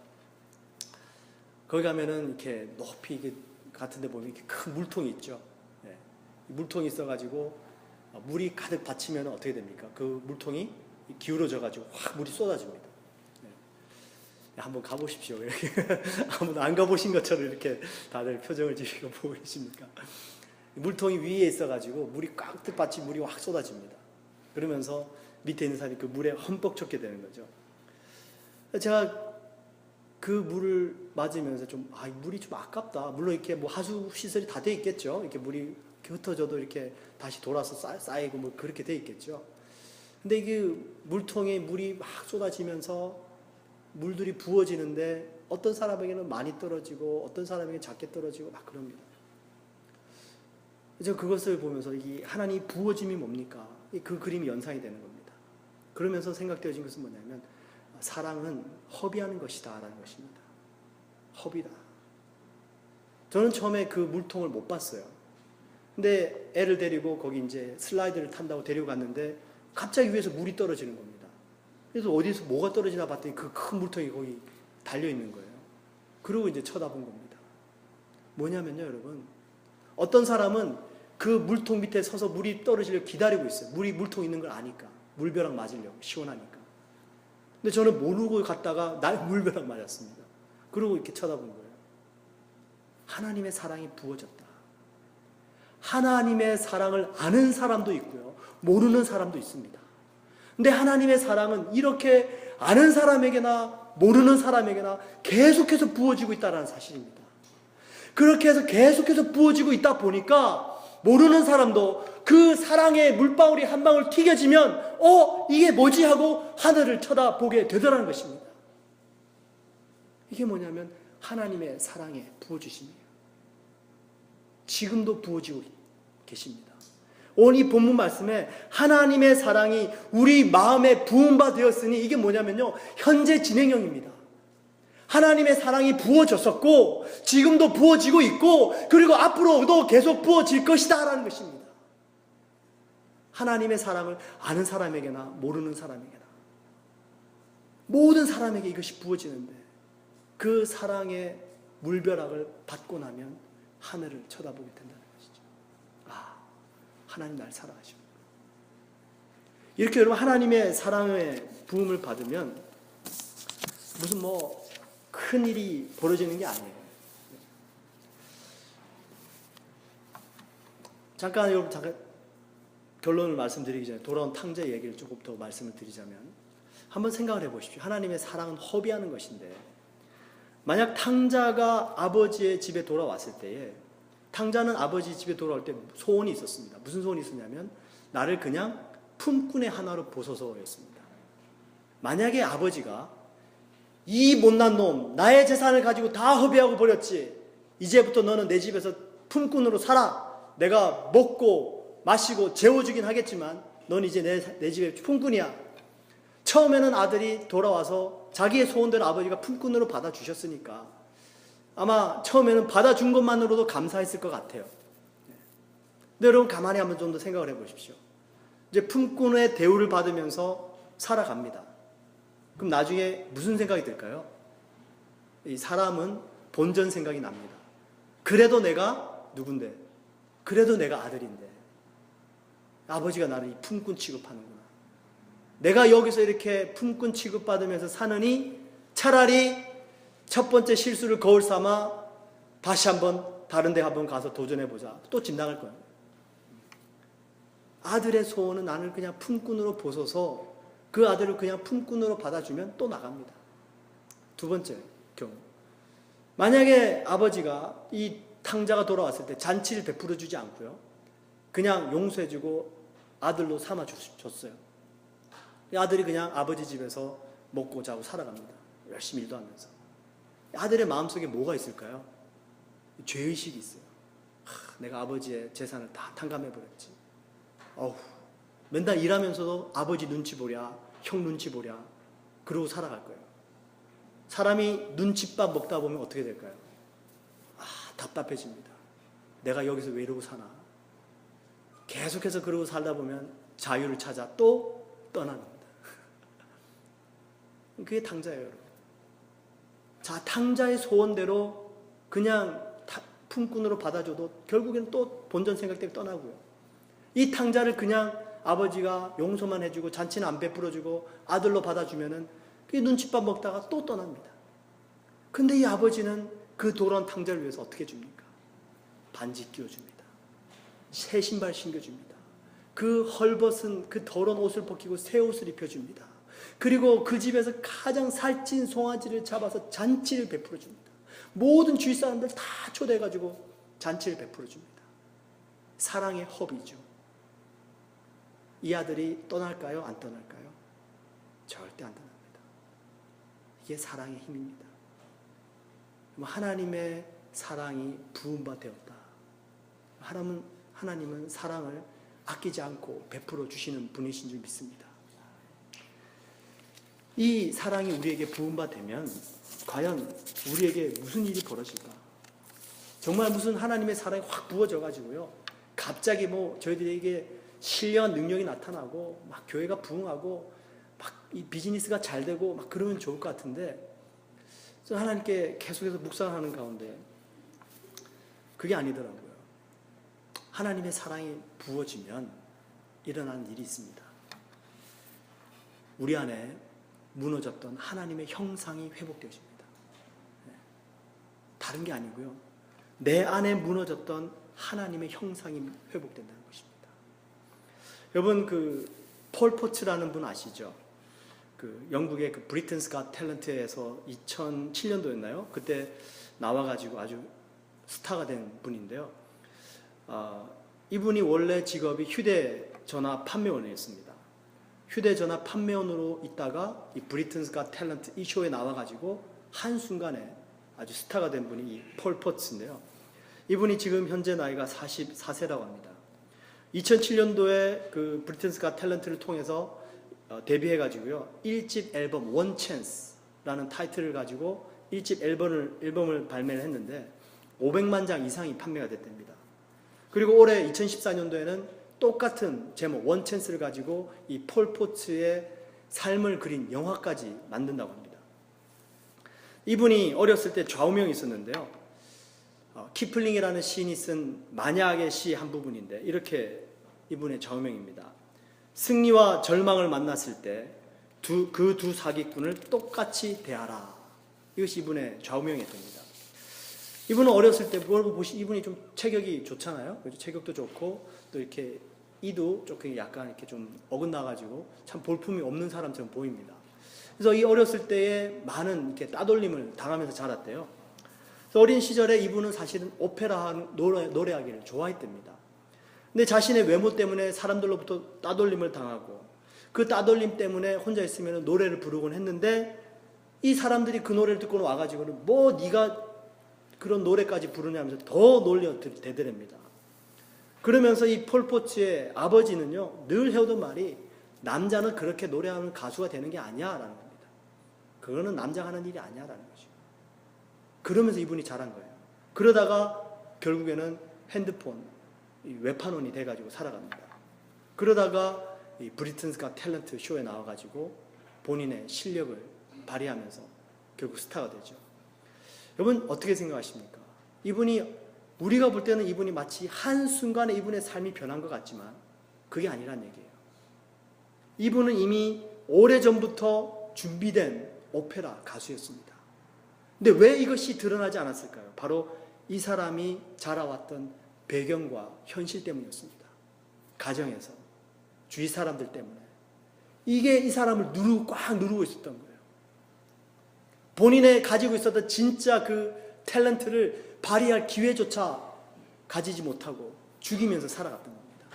Speaker 1: 거기 가면은 이렇게 높이 이게 같은데 보면 이렇게 큰 물통이 있죠. 네. 물통이 있어가지고 물이 가득 받치면 어떻게 됩니까? 그 물통이 기울어져가지고 확 물이 쏟아집니다. 네. 한번 가보십시오. 이렇게 아무도 안 가보신 것처럼 이렇게 다들 표정을 지으시고 보고 계십니까? 물통이 위에 있어가지고 물이 꽉 받치 물이 확 쏟아집니다. 그러면서 밑에 있는 사람이 그 물에 흠뻑 젖게 되는 거죠. 제가 그 물을 맞으면서 물이 좀 아깝다. 물론 이렇게 뭐 하수 시설이 다 돼 있겠죠. 이렇게 물이 흩어져도 이렇게 다시 돌아서 쌓이고 뭐 그렇게 돼 있겠죠. 근데 이게 물통에 물이 막 쏟아지면서 물들이 부어지는데 어떤 사람에게는 많이 떨어지고 어떤 사람에게는 작게 떨어지고 막 그럽니다. 제가 그것을 보면서 이 하나님 부어짐이 뭡니까? 그 그림이 연상이 되는 겁니다. 그러면서 생각되어진 것은 뭐냐면 사랑은 허비하는 것이다 라는 것입니다. 허비다. 저는 처음에 그 물통을 못 봤어요. 근데 애를 데리고 거기 이제 슬라이드를 탄다고 데리고 갔는데 갑자기 위에서 물이 떨어지는 겁니다. 그래서 어디서 뭐가 떨어지나 봤더니 그 큰 물통이 거기 달려 있는 거예요. 그러고 이제 쳐다본 겁니다. 뭐냐면요, 여러분. 어떤 사람은 그 물통 밑에 서서 물이 떨어지려고 기다리고 있어요. 물통 있는 걸 아니까. 물벼락 맞으려고, 시원하니까. 근데 저는 모르고 갔다가 물벼락 맞았습니다. 그러고 이렇게 쳐다본 거예요. 하나님의 사랑이 부어졌다. 하나님의 사랑을 아는 사람도 있고요. 모르는 사람도 있습니다. 근데 하나님의 사랑은 이렇게 아는 사람에게나 모르는 사람에게나 계속해서 부어지고 있다는 사실입니다. 그렇게 해서 계속해서 부어지고 있다 보니까 모르는 사람도 그 사랑의 물방울이 한 방울 튀겨지면 이게 뭐지 하고 하늘을 쳐다보게 되더라는 것입니다. 이게 뭐냐면 하나님의 사랑의 부어주심이에요. 지금도 부어지고 계십니다. 오늘 이 본문 말씀에 하나님의 사랑이 우리 마음에 부음바 되었으니 이게 뭐냐면요, 현재 진행형입니다. 하나님의 사랑이 부어졌었고 지금도 부어지고 있고 그리고 앞으로도 계속 부어질 것이다 라는 것입니다. 하나님의 사랑을 아는 사람에게나 모르는 사람에게나 모든 사람에게 이것이 부어지는데 그 사랑의 물벼락을 받고 나면 하늘을 쳐다보게 된다는 것이죠. 하나님 날 사랑하십니다. 이렇게 여러분 하나님의 사랑의 부음을 받으면 무슨 큰 일이 벌어지는 게 아니에요. 잠깐 결론을 말씀드리기 전에 돌아온 탕자 얘기를 조금 더 말씀을 드리자면 한번 생각을 해보십시오. 하나님의 사랑은 허비하는 것인데 만약 탕자가 아버지의 집에 돌아왔을 때에 탕자는 아버지 집에 돌아올 때 소원이 있었습니다. 무슨 소원이 있었냐면 나를 그냥 품꾼의 하나로 보소서였습니다. 만약에 아버지가 이 못난 놈 나의 재산을 가지고 다 허비하고 버렸지, 이제부터 너는 내 집에서 품꾼으로 살아. 내가 먹고 마시고 재워주긴 하겠지만 넌 이제 내 집의 품꾼이야. 처음에는 아들이 돌아와서 자기의 소원대로 아버지가 품꾼으로 받아주셨으니까 아마 처음에는 받아준 것만으로도 감사했을 것 같아요. 근데 여러분 가만히 한번 좀 더 생각을 해보십시오. 이제 품꾼의 대우를 받으면서 살아갑니다. 그럼 나중에 무슨 생각이 들까요? 이 사람은 본전 생각이 납니다. 그래도 내가 누군데? 그래도 내가 아들인데 아버지가 나를 이 품꾼 취급하는구나. 내가 여기서 이렇게 품꾼 취급받으면서 사느니 차라리 첫 번째 실수를 거울 삼아 다시 한번 다른 데 한번 가서 도전해보자. 또 집 나갈 거야. 아들의 소원은 나를 그냥 품꾼으로 보소서 그 아들을 그냥 품꾼으로 받아주면 또 나갑니다. 두 번째 경우, 만약에 아버지가 이 탕자가 돌아왔을 때 잔치를 베풀어 주지 않고요 그냥 용서해주고 아들로 삼아줬어요. 아들이 그냥 아버지 집에서 먹고 자고 살아갑니다. 열심히 일도 하면서. 아들의 마음속에 뭐가 있을까요? 죄의식이 있어요. 내가 아버지의 재산을 다 탕감해버렸지. 맨날 일하면서도 아버지 눈치 보랴 형 눈치 보랴 그러고 살아갈 거예요. 사람이 눈칫밥 먹다 보면 어떻게 될까요? 답답해집니다. 내가 여기서 왜 이러고 사나. 계속해서 그러고 살다 보면 자유를 찾아 또 떠납니다. 그게 탕자예요, 여러분. 자, 탕자의 소원대로 그냥 품꾼으로 받아줘도 결국엔 또 본전 생각 때문에 떠나고요. 이 탕자를 그냥 아버지가 용서만 해주고 잔치는 안 베풀어주고 아들로 받아주면은 그게 눈칫밥 먹다가 또 떠납니다. 근데 이 아버지는 그 돌아온 탕자를 위해서 어떻게 줍니까? 반지 끼워줍니다. 새 신발 신겨줍니다. 그 헐벗은 그 더러운 옷을 벗기고 새 옷을 입혀줍니다. 그리고 그 집에서 가장 살찐 송아지를 잡아서 잔치를 베풀어줍니다. 모든 주위 사람들 다 초대해가지고 잔치를 베풀어줍니다. 사랑의 허비죠. 이 아들이 떠날까요? 안 떠날까요? 절대 안 떠납니다. 이게 사랑의 힘입니다. 하나님의 사랑이 부음바 되었다. 하나님은 사랑을 아끼지 않고 베풀어 주시는 분이신 줄 믿습니다. 이 사랑이 우리에게 부음바 되면 과연 우리에게 무슨 일이 벌어질까? 정말 무슨 하나님의 사랑이 확 부어져 가지고요 갑자기 저희들에게 신령한 능력이 나타나고 막 교회가 부흥하고 막 이 비즈니스가 잘 되고 막 그러면 좋을 것 같은데 하나님께 계속해서 묵상하는 가운데 그게 아니더라고요. 하나님의 사랑이 부어지면 일어나는 일이 있습니다. 우리 안에 무너졌던 하나님의 형상이 회복되어집니다. 다른 게 아니고요. 내 안에 무너졌던 하나님의 형상이 회복된다는 것입니다. 여러분 폴 포츠라는 분 아시죠? 영국의 브리튼스 갓 탤런트에서 2007년도였나요? 그때 나와가지고 아주 스타가 된 분인데요. 이분이 원래 직업이 휴대전화 판매원이었습니다. 휴대전화 판매원으로 있다가 이 브리튼스 갓 탤런트 이 쇼에 나와가지고 한순간에 아주 스타가 된 분이 이 폴 포츠인데요. 이분이 지금 현재 나이가 44세라고 합니다. 2007년도에 그 브리튼스 갓 탤런트를 통해서 데뷔해가지고요. 1집 앨범 원 찬스라는 타이틀을 가지고 1집 앨범을 발매를 했는데 500만 장 이상이 판매가 됐답니다. 그리고 올해 2014년도에는 똑같은 제목 원 찬스를 가지고 이 폴 포츠의 삶을 그린 영화까지 만든다고 합니다. 이분이 어렸을 때 좌우명이 있었는데요. 키플링이라는 시인이 쓴 만약의 시 한 부분인데 이렇게 이분의 좌우명입니다. 승리와 절망을 만났을 때 그 두 사기꾼을 똑같이 대하라. 이것이 이분의 좌우명이었습니다. 이분은 어렸을 때 이분이 좀 체격이 좋잖아요. 그렇죠? 체격도 좋고 또 이렇게 이도 조금 약간 이렇게 좀 어긋나가지고 참 볼품이 없는 사람처럼 보입니다. 그래서 이 어렸을 때에 많은 이렇게 따돌림을 당하면서 자랐대요. 그래서 어린 시절에 이분은 사실은 오페라 노래하기를 좋아했답니다. 근데 자신의 외모 때문에 사람들로부터 따돌림을 당하고 그 따돌림 때문에 혼자 있으면 노래를 부르곤 했는데 이 사람들이 그 노래를 듣고 와가지고는 뭐 네가 그런 노래까지 부르냐면서 더 놀려대더랍니다. 그러면서 이 폴 포츠의 아버지는요 늘 해오던 말이 남자는 그렇게 노래하는 가수가 되는 게 아니야 라는 겁니다. 그거는 남자가 하는 일이 아니야 라는 거죠. 그러면서 이분이 자란 거예요. 그러다가 결국에는 핸드폰 외판원이 돼가지고 살아갑니다. 그러다가 이 브리튼스 갓 탤런트 쇼에 나와가지고 본인의 실력을 발휘하면서 결국 스타가 되죠. 여러분 어떻게 생각하십니까? 우리가 볼 때는 이분이 마치 한순간에 이분의 삶이 변한 것 같지만 그게 아니란 얘기예요. 이분은 이미 오래전부터 준비된 오페라 가수였습니다. 근데 왜 이것이 드러나지 않았을까요? 바로 이 사람이 자라왔던 배경과 현실 때문이었습니다. 가정에서, 주위 사람들 때문에. 이게 이 사람을 꽉 누르고 있었던 거예요. 본인의 가지고 있었던 진짜 그 탤런트를 발휘할 기회조차 가지지 못하고 죽이면서 살아갔던 겁니다.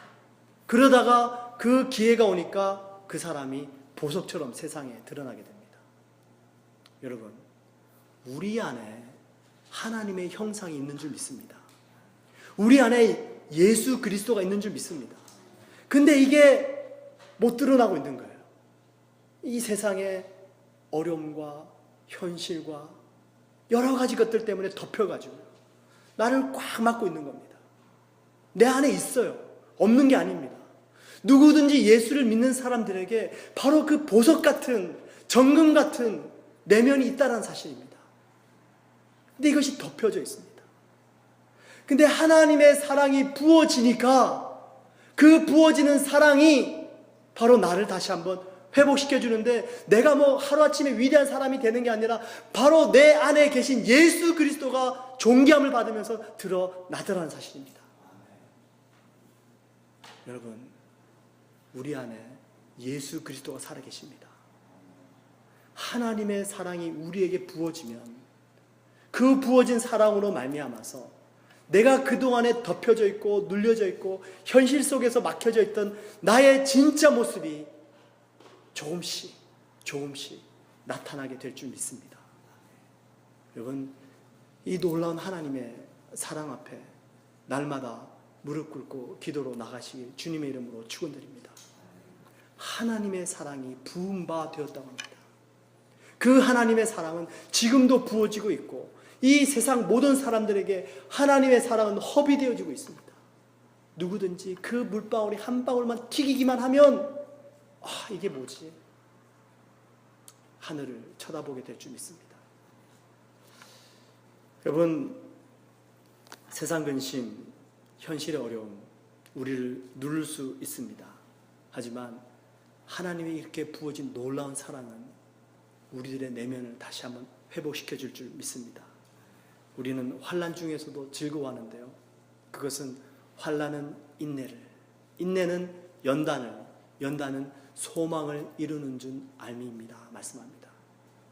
Speaker 1: 그러다가 그 기회가 오니까 그 사람이 보석처럼 세상에 드러나게 됩니다. 여러분, 우리 안에 하나님의 형상이 있는 줄 믿습니다. 우리 안에 예수 그리스도가 있는 줄 믿습니다. 근데 이게 못 드러나고 있는 거예요. 이 세상의 어려움과 현실과 여러 가지 것들 때문에 덮여가지고 나를 꽉 막고 있는 겁니다. 내 안에 있어요. 없는 게 아닙니다. 누구든지 예수를 믿는 사람들에게 바로 그 보석 같은 정금 같은 내면이 있다는 사실입니다. 근데 이것이 덮여져 있습니다. 근데 하나님의 사랑이 부어지니까 그 부어지는 사랑이 바로 나를 다시 한번 회복시켜주는데 내가 뭐 하루아침에 위대한 사람이 되는 게 아니라 바로 내 안에 계신 예수 그리스도가 존귀함을 받으면서 드러나더라는 사실입니다. 여러분, 우리 안에 예수 그리스도가 살아계십니다. 하나님의 사랑이 우리에게 부어지면 그 부어진 사랑으로 말미암아서 내가 그동안에 덮여져 있고 눌려져 있고 현실 속에서 막혀져 있던 나의 진짜 모습이 조금씩 나타나게 될 줄 믿습니다. 여러분, 이 놀라운 하나님의 사랑 앞에 날마다 무릎 꿇고 기도로 나가시길 주님의 이름으로 축원드립니다. 하나님의 사랑이 부은 바 되었다고 합니다. 그 하나님의 사랑은 지금도 부어지고 있고 이 세상 모든 사람들에게 하나님의 사랑은 허비되어지고 있습니다. 누구든지 그 물방울이 한 방울만 튀기기만 하면 이게 뭐지? 하늘을 쳐다보게 될 줄 믿습니다. 여러분, 세상 근심, 현실의 어려움, 우리를 누를 수 있습니다. 하지만 하나님이 이렇게 부어진 놀라운 사랑은 우리들의 내면을 다시 한번 회복시켜 줄 믿습니다. 우리는 환난 중에서도 즐거워하는데요. 그것은 환난은 인내를, 인내는 연단은 소망을 이루는 줄 알미입니다. 말씀합니다.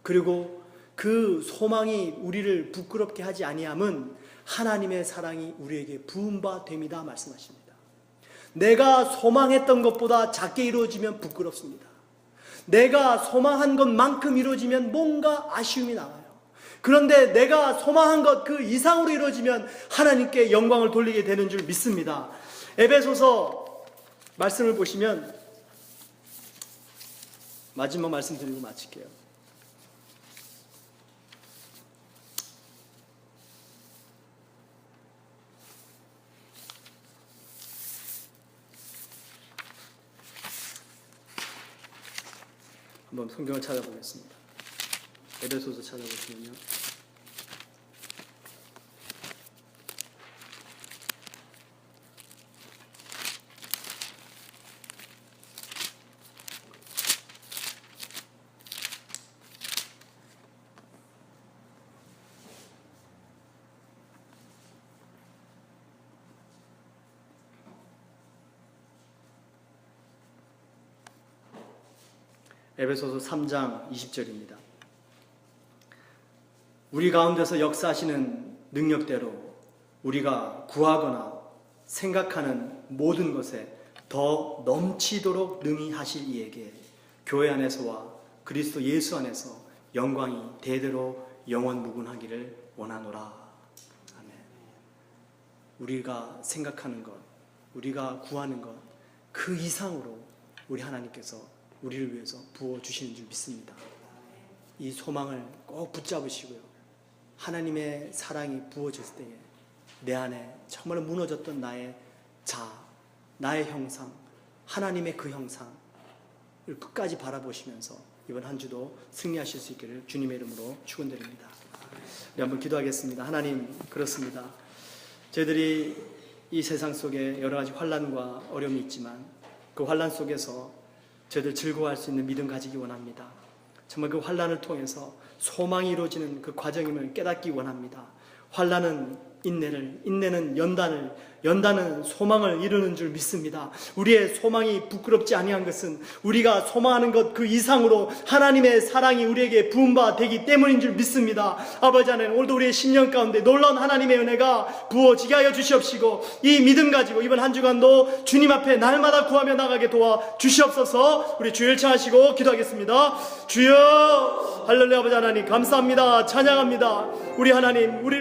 Speaker 1: 그리고 그 소망이 우리를 부끄럽게 하지 아니함은 하나님의 사랑이 우리에게 부은 바 됩니다 말씀하십니다. 내가 소망했던 것보다 작게 이루어지면 부끄럽습니다. 내가 소망한 것만큼 이루어지면 뭔가 아쉬움이 남아요. 그런데 내가 소망한 것 그 이상으로 이루어지면 하나님께 영광을 돌리게 되는 줄 믿습니다. 에베소서 말씀을 보시면, 마지막 말씀 드리고 마칠게요. 한번 성경을 찾아보겠습니다. 에베소서 찾아보시면요. 에베소서 3장 20절입니다. 우리 가운데서 역사하시는 능력대로 우리가 구하거나 생각하는 모든 것에 더 넘치도록 능히 하실 이에게 교회 안에서와 그리스도 예수 안에서 영광이 대대로 영원 무궁하기를 원하노라. 아멘. 우리가 생각하는 것, 우리가 구하는 것 그 이상으로 우리 하나님께서 우리를 위해서 부어주시는 줄 믿습니다. 이 소망을 꼭 붙잡으시고요. 하나님의 사랑이 부어졌을 때에 내 안에 정말 무너졌던 나의 나의 형상, 하나님의 그 형상을 끝까지 바라보시면서 이번 한 주도 승리하실 수 있기를 주님의 이름으로 축원드립니다. 우리 한번 기도하겠습니다. 하나님, 그렇습니다. 저희들이 이 세상 속에 여러 가지 환난과 어려움이 있지만 그 환난 속에서 저희들 즐거워할 수 있는 믿음 가지기 원합니다. 정말 그 환난을 통해서 소망이 이루어지는 그 과정임을 깨닫기 원합니다. 환난은 인내를, 인내는 연단을, 연단은 소망을 이루는 줄 믿습니다. 우리의 소망이 부끄럽지 아니한 것은 우리가 소망하는 것 그 이상으로 하나님의 사랑이 우리에게 부은 바 되기 때문인 줄 믿습니다. 아버지 하나님, 오늘도 우리의 심령 가운데 놀라운 하나님의 은혜가 부어지게 하여 주시옵시고 이 믿음 가지고 이번 한 주간도 주님 앞에 날마다 구하며 나가게 도와 주시옵소서. 우리 주일 청하시고 기도하겠습니다. 주여, 할렐루야. 아버지 하나님 감사합니다. 찬양합니다. 우리 하나님, 우리